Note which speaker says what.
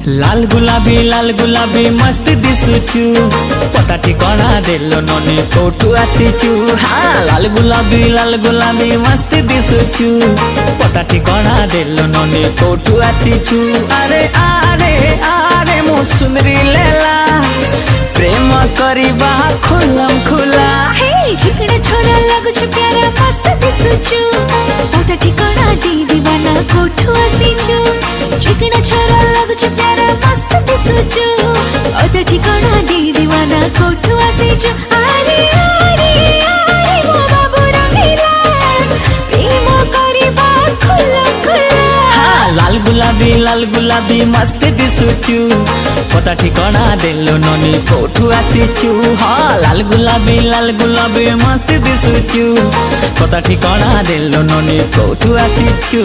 Speaker 1: लाल गुलाबी मस्त दिसुचु पता ठिकाना देलो ननी कोठू आसीचु। हाँ लाल गुलाबी मस्त दिसुचु पता ठिकाना देलो ननी कोठू आसीचु। अरे आरे आरे मु सुंदरी लेला प्रेम करिबा खुलम खुला।
Speaker 2: हे चिकना छोरा लगुछु प्यारा मस्त दिसुचु पता ठिकाना दे दीवाना कोठू आसीचु। चिकना छोरा लगुछु प्यारा मस्त दिसुचु पता ठिकाना दे दीवाना कोठू आसीचु। अरे अरे अरे मो बाबू रंगीला प्रेम करिबा खुलम खुला।
Speaker 1: हाँ लाल गुलाबी मस्त दिसुचु पता ठिकाना देलो ननी कोठू आसीचु। हाँ लाल गुलाबी मस्त दिसुचु पता ठिकाना देलो ननी कोठू आसीचु।